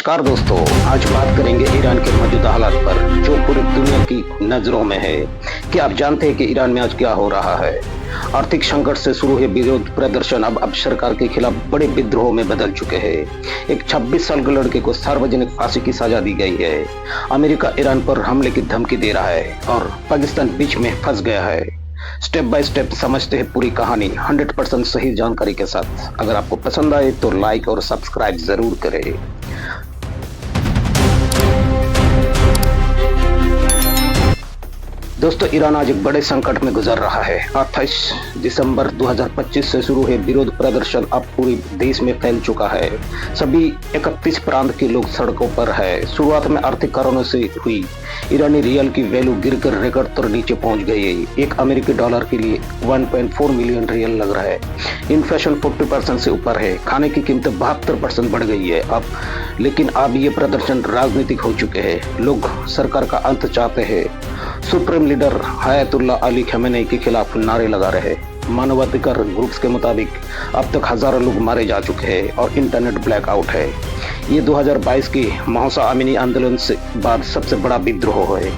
नमस्कार दोस्तों, आज बात करेंगे ईरान के मौजूदा हालात पर जो पूरी दुनिया की नजरों में है। क्या आप जानते हैं कि ईरान में आज क्या हो रहा है? आर्थिक संकट से शुरू हुए विरोध प्रदर्शन अब सरकार के खिलाफ बड़े विद्रोह में बदल चुके हैं। एक 26 साल के लड़के को सार्वजनिक फांसी की सजा दी गई है। अमेरिका ईरान पर हमले की धमकी दे रहा है और पाकिस्तान बीच में फंस गया है। स्टेप बाय स्टेप समझते हैं पूरी कहानी 100% सही जानकारी के साथ। अगर आपको पसंद आए तो लाइक और सब्सक्राइब जरूर करें। दोस्तों, ईरान आज एक बड़े संकट में गुजर रहा है। 28 दिसंबर 2025 से शुरू हुए विरोध प्रदर्शन अब पूरे देश में फैल चुका है। सभी 31 प्रांत के लोग सड़कों पर है। शुरुआत में आर्थिक कारणों से हुई। ईरानी रियल की वैल्यू गिरकर रिकॉर्ड तक नीचे पहुंच गई है। एक अमेरिकी डॉलर के लिए 1.4 मिलियन रियल लग रहा है। इन्फ्लेशन 40% से ऊपर है। खाने की कीमत 72% बढ़ गई है अब। लेकिन अब ये प्रदर्शन राजनीतिक हो चुके हैं। लोग सरकार का अंत चाहते हैं। Supreme leader Ayatollah Ali Khamenei के खिलाफ नारे लगा रहे। मानवाधिकार ग्रुप्स के मुताबिक अब तक हजारों लोग मारे जा चुके हैं और इंटरनेट ब्लैकआउट है। ये 2022 की महसा अमीनी आंदोलन से बाद सबसे बड़ा विद्रोह है।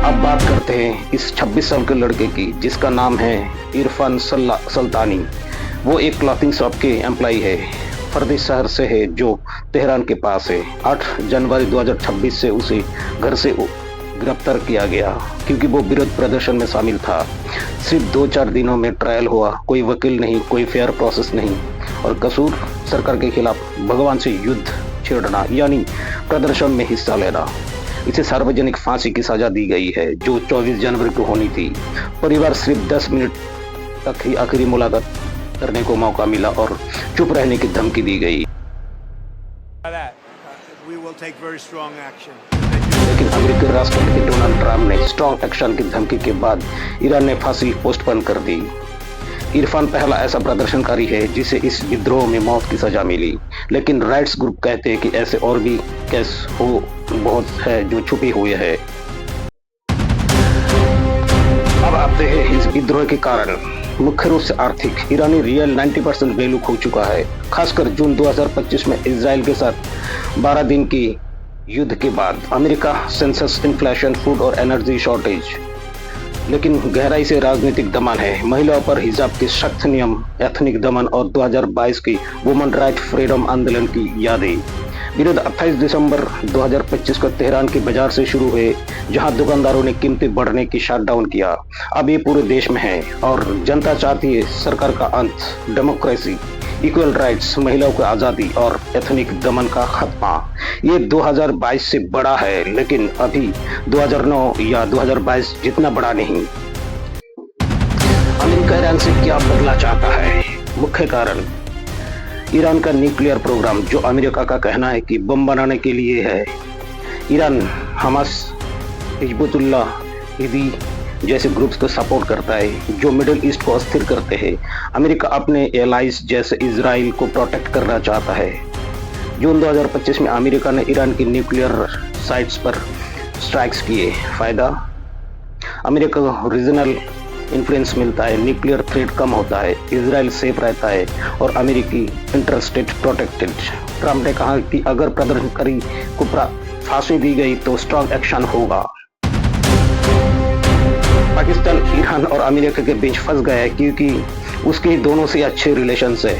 अब बात करते हैं इस 26 साल के लड़के की, जिसका नाम है इरफान सुल्तानी। वो एक क्लॉथिंग शॉप के एम्प्लॉय है। फर्दी शहर से है जो तेहरान के पास है। 8 जनवरी 2026 से उसे घर से गिरफ्तार किया गया क्योंकि वो विरोध प्रदर्शन में शामिल था। सिर्फ 2-4 दिनों में ट्रायल हुआ। कोई वकील नहीं, कोई फेयर प्रोसेस नहीं और कसूर सरकार के खिलाफ भगवान से युद्ध छेड़ना यानी प्रदर्शन में हिस्सा लेना। इसे सार्वजनिक फांसी की सजा दी गई है जो 24 जनवरी को होनी थी। परिवार सिर्फ 10 मिनट तक ही आखिरी मुलाकात करने को मौका मिला और चुप रहने की धमकी दी गई। लेकिन अमेरिकी राष्ट्रपति डोनाल्ड ट्रंप ने स्ट्रॉन्ग एक्शन की धमकी के बाद ईरान ने फांसी पोस्टपोन कर दी। इरफान पहला ऐसा प्रदर्शनकारी है जिसे इस विद्रोह में मौत की सजा मिली। लेकिन राइट्स ग्रुप कहते हैं कि ऐसे और भी केस हो बहुत है जो छुपे हुए हैं। अब आते हैं इस विद्रोह के कारण। मुख्य रूप से आर्थिक। ईरानी रियल 90% वैल्यू खो चुका है। खासकर जून 2025 में इजराइल के साथ 12 दिन की युद्ध के बाद। अमेरिका सेंसस, इन्फ्लेशन, फूड और एनर्जी शॉर्टेज। लेकिन गहराई से राजनीतिक दमन है। महिलाओं पर हिजाब के सख्त नियम, एथनिक दमन और 2022 की वुमेन राइट फ्रीडम आंदोलन की यादें। विरोध 28 दिसंबर 2025 को तेहरान के बाजार से शुरू हुए, जहां दुकानदारों ने कीमतें बढ़ने की शटडाउन किया। अब ये पूरे देश में है और जनता चाहती है सरकार का अंत, डेमोक्रेसी, इक्वल राइट्स, महिलाओं की आज़ादी और एथनिक दमन का खात्मा। ये 2022 से बड़ा है, लेकिन अभी 2009 या 2022 जितना बड़ा नहीं। अमेरिका ईरान से क्या बदला चाहता है? मुख्य कारण ईरान का न्यूक्लियर प्रोग्राम, जो अमेरिका का कहना है कि बम बनाने के लिए है। ईरान हमास, हिजबुल्लाह जैसे ग्रुप्स को सपोर्ट करता है जो मिडिल ईस्ट को अस्थिर करते हैं। अमेरिका अपने एलाइज जैसे इजराइल को प्रोटेक्ट करना चाहता है। जून 2025 में अमेरिका ने ईरान की न्यूक्लियर साइट्स पर स्ट्राइक्स किए। फायदा अमेरिका को रीजनल इन्फ्लुएंस मिलता है, न्यूक्लियर थ्रेट कम होता है, इजराइल सेफ रहता है और अमेरिकी इंटरस्टेट प्रोटेक्टेड। ट्रंप ने कहा कि अगर प्रदर्शनकारी को फांसी दी गई तो स्ट्रॉन्ग एक्शन होगा। पाकिस्तान ईरान और अमेरिका के बीच फंस गया है क्योंकि उसके दोनों से अच्छे रिलेशंस है।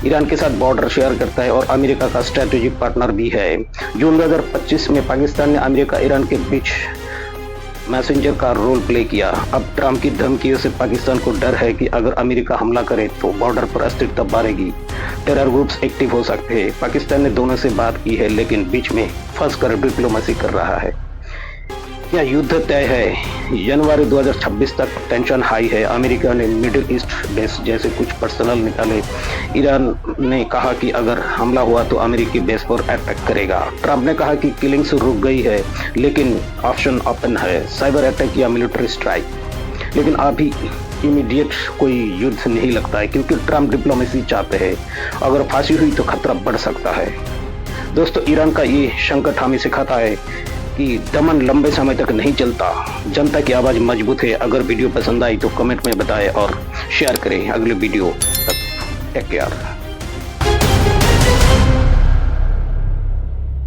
ईरान के साथ बॉर्डर शेयर करता है और अमेरिका का स्ट्रेटेजिक पार्टनर भी है। जून 2025 में पाकिस्तान ने अमेरिका ईरान के बीच मैसेंजर का रोल प्ले किया। अब ट्रंप की धमकियों से पाकिस्तान को डर है कि अगर अमेरिका हमला करे तो बॉर्डर पर अस्थिरता बढ़ेगी, टेरर ग्रुप्स एक्टिव हो सकते हैं। पाकिस्तान ने दोनों से बात की है लेकिन बीच में फंस कर डिप्लोमेसी कर रहा है। क्या युद्ध तय है? जनवरी 2026 तक टेंशन हाई है। अमेरिका ने मिडिल ईस्ट बेस जैसे कुछ पर्सनल निकाले। ईरान ने कहा कि अगर हमला हुआ तो अमेरिकी बेस पर अटैक करेगा। ट्रंप ने कहा कि किलिंग्स रुक गई है लेकिन ऑप्शन ओपन है, साइबर अटैक या मिलिट्री स्ट्राइक। लेकिन अभी इमीडिएट कोई युद्ध नहीं लगता है क्योंकि ट्रंप डिप्लोमेसी चाहते हैं। अगर फांसी हुई तो खतरा बढ़ सकता है। दोस्तों, ईरान का ये संकट हमें सिखाता है कि दमन लंबे समय तक नहीं चलता। जनता की आवाज़ मजबूत है। अगर वीडियो पसंद आई तो कमेंट में बताएं और शेयर करें। अगले वीडियो तक टेक केयर।